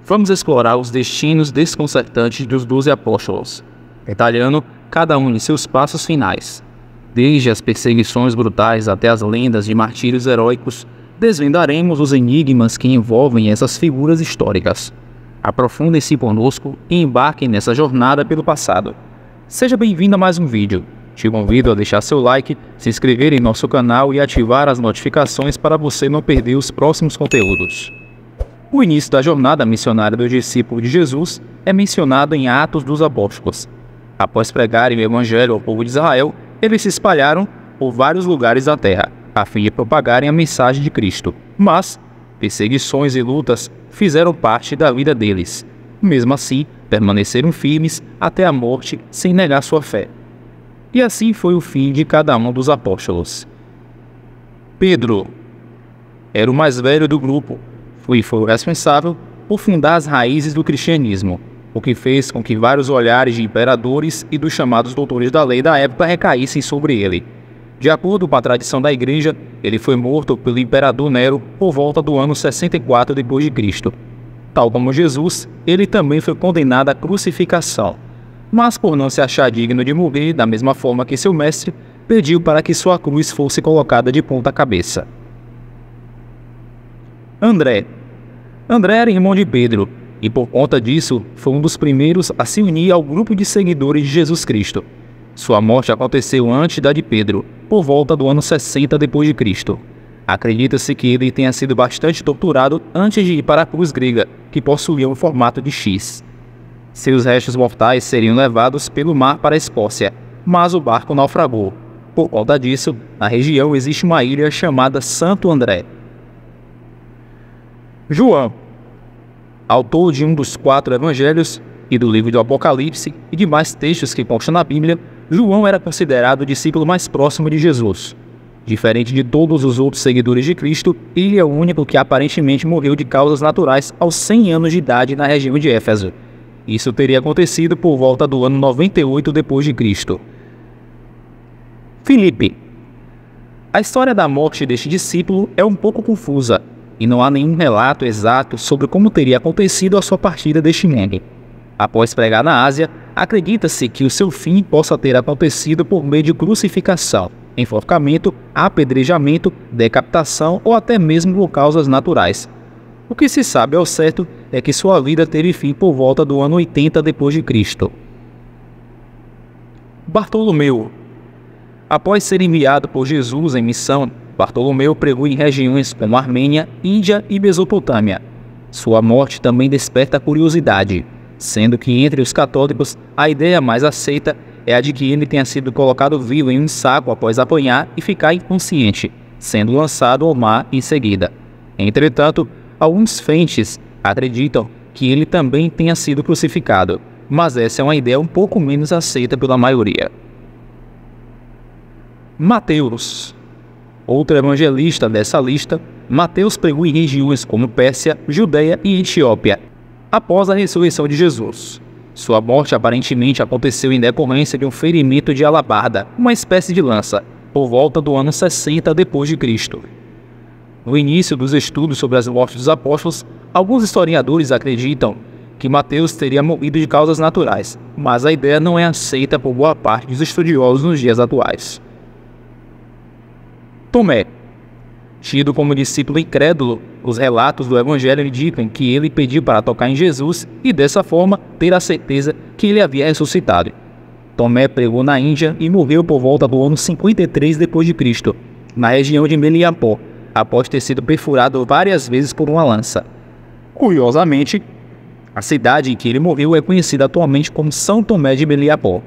vamos explorar os destinos desconcertantes dos 12 apóstolos, detalhando cada um em seus passos finais. Desde as perseguições brutais até as lendas de martírios heróicos, desvendaremos os enigmas que envolvem essas figuras históricas. Aprofundem-se conosco e embarquem nessa jornada pelo passado. Seja bem-vindo a mais um vídeo. Te convido a deixar seu like, se inscrever em nosso canal e ativar as notificações para você não perder os próximos conteúdos. O início da jornada missionária dos discípulos de Jesus é mencionado em Atos dos Apóstolos. Após pregarem o Evangelho ao povo de Israel, eles se espalharam por vários lugares da terra, a fim de propagarem a mensagem de Cristo. Mas perseguições e lutas fizeram parte da vida deles. Mesmo assim, permaneceram firmes até a morte sem negar sua fé. E assim foi o fim de cada um dos apóstolos. Pedro era o mais velho do grupo e foi o responsável por fundar as raízes do cristianismo, o que fez com que vários olhares de imperadores e dos chamados doutores da lei da época recaíssem sobre ele. De acordo com a tradição da igreja, ele foi morto pelo imperador Nero por volta do ano 64 d.C. Tal como Jesus, ele também foi condenado à crucificação, mas por não se achar digno de morrer da mesma forma que seu mestre, pediu para que sua cruz fosse colocada de ponta cabeça. André era irmão de Pedro, e por conta disso, foi um dos primeiros a se unir ao grupo de seguidores de Jesus Cristo. Sua morte aconteceu antes da de Pedro, por volta do ano 60 d.C. Acredita-se que ele tenha sido bastante torturado antes de ir para a cruz grega, que possuía um formato de X. Seus restos mortais seriam levados pelo mar para a Escócia, mas o barco naufragou. Por conta disso, na região existe uma ilha chamada Santo André. João, autor de um dos 4 evangelhos e do livro do Apocalipse e de mais textos que constam na Bíblia, João era considerado o discípulo mais próximo de Jesus. Diferente de todos os outros seguidores de Cristo, ele é o único que aparentemente morreu de causas naturais aos 100 anos de idade na região de Éfeso. Isso teria acontecido por volta do ano 98 d.C. Filipe. A história da morte deste discípulo é um pouco confusa, e não há nenhum relato exato sobre como teria acontecido a sua partida deste mundo. Após pregar na Ásia, acredita-se que o seu fim possa ter acontecido por meio de crucificação, enforcamento, apedrejamento, decapitação ou até mesmo por causas naturais. O que se sabe ao certo é que sua vida teve fim por volta do ano 80 d.C. Bartolomeu. Após ser enviado por Jesus em missão, Bartolomeu pregou em regiões como Armênia, Índia e Mesopotâmia. Sua morte também desperta curiosidade, sendo que entre os católicos a ideia mais aceita é a de que ele tenha sido colocado vivo em um saco após apanhar e ficar inconsciente, sendo lançado ao mar em seguida. Entretanto, alguns frentes acreditam que ele também tenha sido crucificado, mas essa é uma ideia um pouco menos aceita pela maioria. Mateus. Outro evangelista dessa lista, Mateus pregou em regiões como Pérsia, Judeia e Etiópia, após a ressurreição de Jesus. Sua morte aparentemente aconteceu em decorrência de um ferimento de alabarda, uma espécie de lança, por volta do ano 60 d.C. No início dos estudos sobre as mortes dos apóstolos, alguns historiadores acreditam que Mateus teria morrido de causas naturais, mas a ideia não é aceita por boa parte dos estudiosos nos dias atuais. Tomé. Tido como discípulo incrédulo, os relatos do Evangelho indicam que ele pediu para tocar em Jesus e, dessa forma, ter a certeza que ele havia ressuscitado. Tomé pregou na Índia e morreu por volta do ano 53 d.C., na região de Meliapó, após ter sido perfurado várias vezes por uma lança. Curiosamente, a cidade em que ele morreu é conhecida atualmente como São Tomé de Meliapó.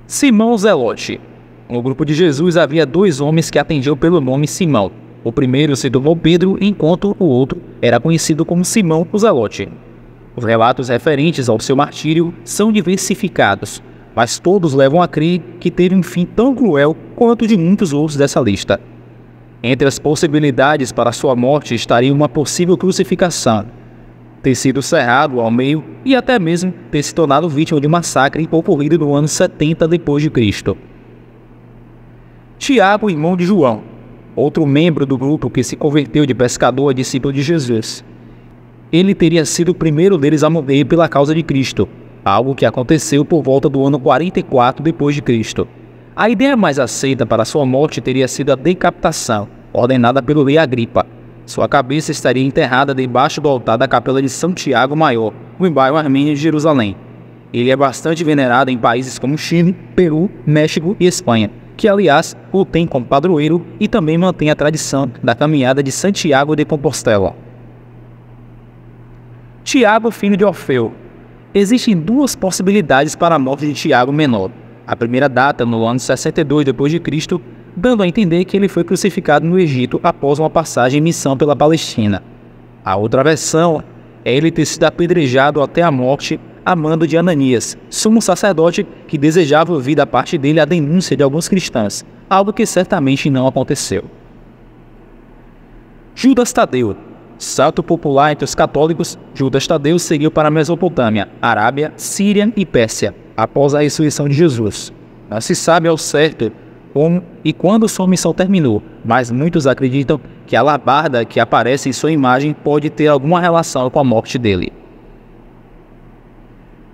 Simão Zelote. No grupo de Jesus havia 2 homens que atendiam pelo nome Simão. O primeiro se tornou Pedro, enquanto o outro era conhecido como Simão o Zelote. Os relatos referentes ao seu martírio são diversificados, mas todos levam a crer que teve um fim tão cruel quanto de muitos outros dessa lista. Entre as possibilidades para sua morte estaria uma possível crucificação, ter sido cerrado ao meio e até mesmo ter se tornado vítima de um massacre ocorrido no ano 70 d.C. Tiago, irmão de João, outro membro do grupo que se converteu de pescador a discípulo de Jesus. ele teria sido o primeiro deles a morrer pela causa de Cristo, algo que aconteceu por volta do ano 44 depois de Cristo. A ideia mais aceita para sua morte teria sido a decapitação, ordenada pelo rei Agripa. Sua cabeça estaria enterrada debaixo do altar da Capela de São Tiago Maior, no bairro armênio de Jerusalém. Ele é bastante venerado em países como Chile, Peru, México e Espanha, que aliás o tem como padroeiro e também mantém a tradição da caminhada de Santiago de Compostela. Tiago, filho de Orfeu. Existem duas possibilidades para a morte de Tiago menor. A primeira data no ano 62 d.C., dando a entender que ele foi crucificado no Egito após uma passagem em missão pela Palestina. A outra versão é ele ter sido apedrejado até a morte a mando de Ananias, sumo sacerdote que desejava ouvir da parte dele a denúncia de alguns cristãos, algo que certamente não aconteceu. Judas Tadeu. Santo popular entre os católicos, Judas Tadeu seguiu para a Mesopotâmia, Arábia, Síria e Pérsia, após a ressurreição de Jesus. Não se sabe ao certo como e quando sua missão terminou, mas muitos acreditam que a alabarda que aparece em sua imagem pode ter alguma relação com a morte dele.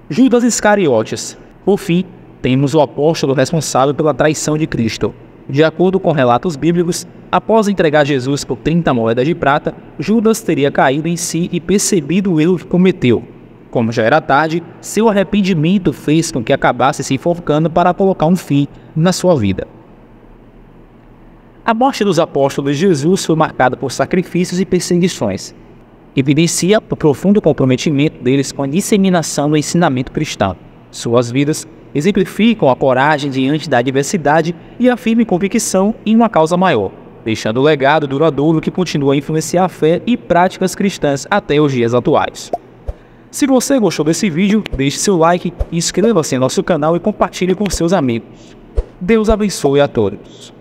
Judas Iscariotes. Por fim, temos o apóstolo responsável pela traição de Cristo. De acordo com relatos bíblicos, após entregar Jesus por 30 moedas de prata, Judas teria caído em si e percebido o erro que cometeu. Como já era tarde, seu arrependimento fez com que acabasse se enforcando para colocar um fim na sua vida. A morte dos apóstolos de Jesus foi marcada por sacrifícios e perseguições. Evidencia o profundo comprometimento deles com a disseminação do ensinamento cristão. Suas vidas exemplificam a coragem diante da adversidade e a firme convicção em uma causa maior, deixando um legado duradouro que continua a influenciar a fé e práticas cristãs até os dias atuais. Se você gostou desse vídeo, deixe seu like, inscreva-se em nosso canal e compartilhe com seus amigos. Deus abençoe a todos.